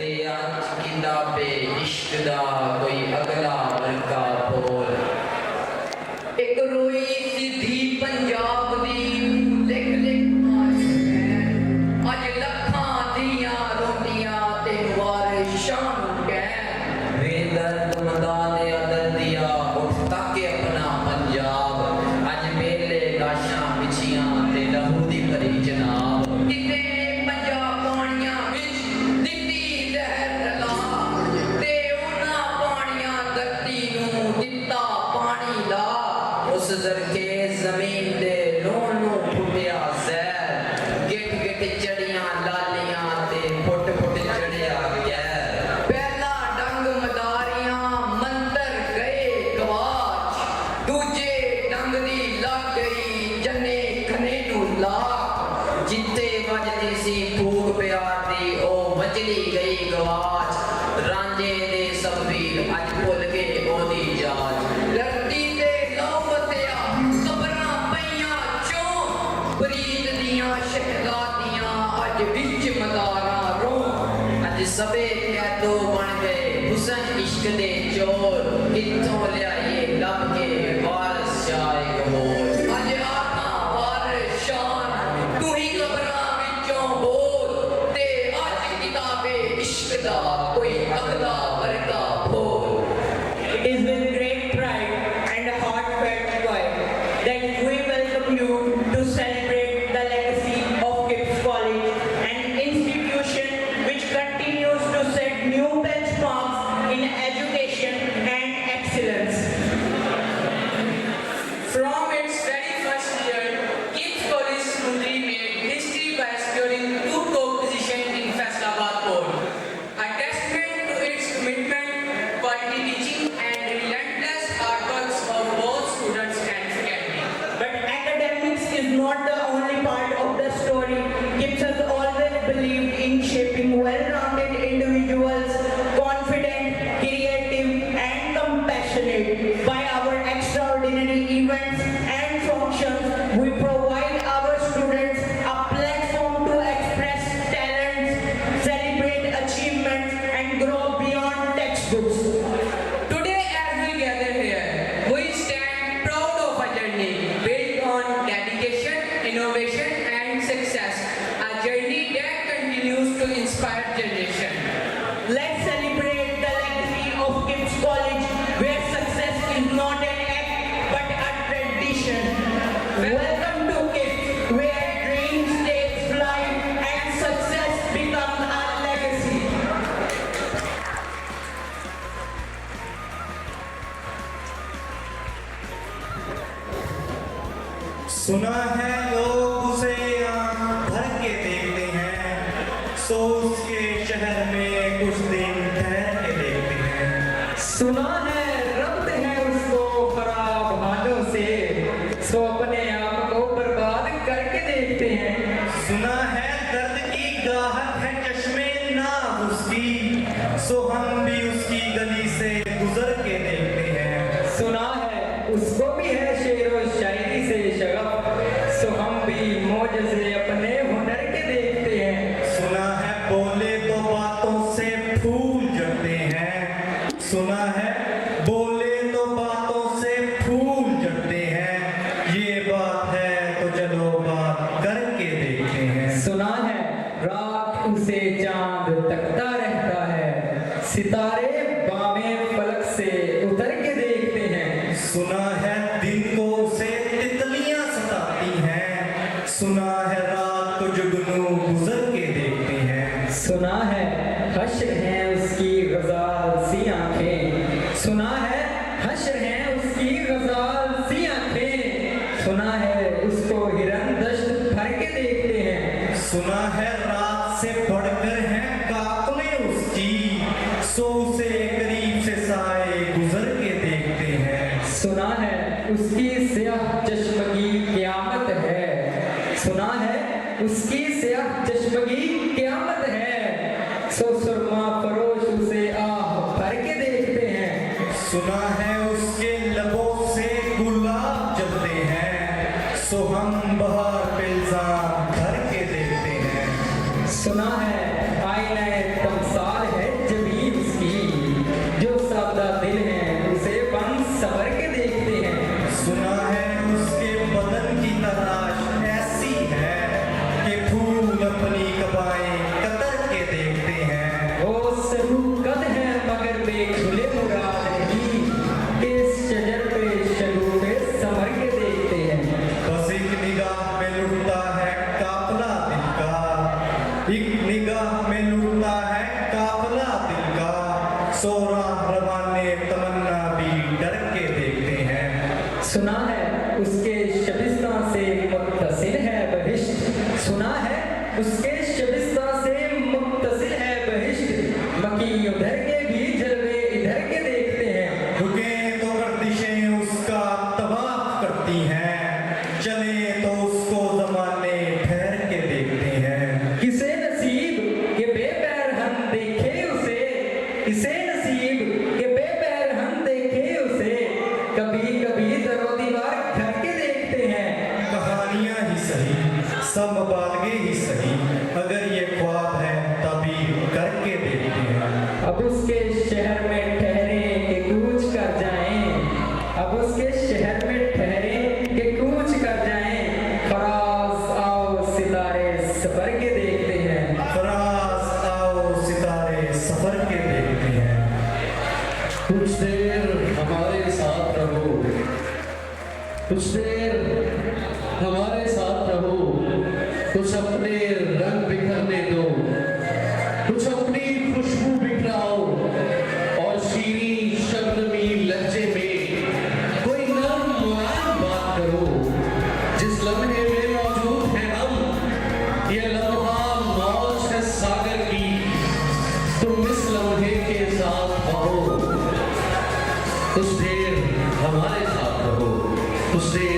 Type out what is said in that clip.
ते अज किताबे इश्क दा कोई अगला वर्का बोल। एक रोई सीधी पंजाब दी लिख लिख आई है, अज लखां दियां रोटियां ते वारिशां नूं कह। वे दर्द मदाने अदर दिया उठ ताके अपना पंजाब, अज मेले लाशां बिछियां ते लहू दी भरी जनाब। किते पंजाब पानियां विच दित्ती लहर रला, ते उन्हां पानियां धरती नूं दित्ता पानी ला। उस जरखे जमीन दे लोण नूं फुटिया जहर, गिट गिट चढ़ियां लालियां ते फुट फुट चढ़िया गैर। पहला डंग मदारियां मंतर गए गवाच, दूजे डंग दी लग गई जने खने नूं लाक। जिथे वजदी सी फूक प्यार दी ओ मचली गई गवाच, रांझे दे सब वीर अज भुल गए ओदी जाच। धरती ते लौ वसिया कबरां पईयां चों, फरीद दियां शहजादियां अज विच मदारां रों। अज सबे कैदो बन गए हुसन इश्क दे चोर, कित्थों लियाइए लब के वारस शाए गमोर। अज आखा वारिस शान तू ही कबरां विचों बोल, ते अज किताबे इश्क दा कोई अगला वर्का बोल। It is with great pride and heartfelt joy that we welcome you to celebrate the legacy of KIPS College, an institution which continues to set new benchmarks in education and excellence. From its very first year, KIPS College smoothly made history by securing 2 top positions in Faisalabad board, a testament to its commitment, quality teaching, and relentless hard work of both students and faculty. But academics is not the only part of the story. KIPS has always believed in shaping well-rounded individuals, confident, creative, and compassionate. By our extraordinary events and functions, we provide our students a platform to express talents, celebrate achievements, and grow beyond textbooks. Today, as we gather here, we stand proud of a journey built on dedication, innovation, and success. A journey that continues to inspire generation. Let's celebrate the legacy of KIPS College, where success is not an act but a tradition. Welcome to KIPS, where dreams take flight and success becomes a legacy. सुना है लोग उसे आंख भर के देखते हैं, सो उसके शहर में कुछ दिन ठहर के देखते हैं। सुना है रब्त है उसको खराब हालों से, सो अपने आप को बर्बाद करके देखते हैं। सुना है दर्द की गाहक है चश्मे नाज़ उसकी, सो हम भी उसकी गली से गुजर के देखते हैं। सुना है उसको भी है शेरो शायरी से शगफ, सो हम भी मौज से अपने हुनर के देखते हैं। सुना है बोले तो बातों से फूल झड़ते हैं, सुना है बोले तो बातों से फूल झड़ते हैं। ये बात है तो चलो बात करके देखते हैं। सुना है रात उसे चांद तकता रहता है, सितारे बामे फलक से उतर के देखते हैं। सुना है दिन को उसे तितलियां सताती हैं, सुना है रात को जुगनू गुजर के देखते हैं। सुना है हश्र हैं उसकी गजाल सी आंखें, सुना है हश्र हैं उसकी गजाल सी आंखें। सुना है उसको हिरन दश्त भर के देखते हैं। सुना है रात से बढ़कर हैं काकले उसकी, सो उसे करीब से साए गुजर के देखते हैं। सुना है उसकी स्याह चश्मगी क़यामत है, सुना है उसकी स्याह चश्मगी क़यामत है। सो सुरमा फरोश उसे आह भर के देखते हैं। सुना है उसके लबों से गुलाब जलते हैं, सो हम बहार पे इल्जाम भर के देखते हैं। सुना है आईने तमसाल है उसके शबिस्तां से मुत्तसिल है बहिश्त। सुना है उसके शबिस्तां से मुत्तसिल है बहिश्त। मकी उधर के भी जलवे इधर के देखते हैं। रुके तो गर्दिशें उसका तवाफ करती हैं, चले तो उसको जमाने ठहर के देखते हैं। किसे नसीब के बेपैर हम देखे उसे, किसे नसीब के बेपैर हम देखे उसे, कभी कभी दरो दीवार घर के देखते हैं। कहानियां ही सही, सब बालगे ही सही, अगर ये ख्वाब है तभी करके देखते हैं। अब उसके शहर में ठहरे के कूच कर जाएं, अब उसके शहर में ठहरे के कूच कर जाएं। फराज आओ सितारे सफर के देखते हैं। फराज आओ सितारे सफर के देखते हैं। कुछ देर हमारे साथ रहो, कुछ देर हमारे साथ रहो, कुछ अपने रंग बिखरने दो, कुछ अपनी खुशबू बिखराओ और शीरी शबनमी लहजे में कोई नर्म मुलायम बात करो। जिस लम्हे में मौजूद हैं हम, ये लम्हा मौज है सागर की, तुम इस लम्हे के साथ बहो। कुछ देर हमारे साथ रहो, कुछ देर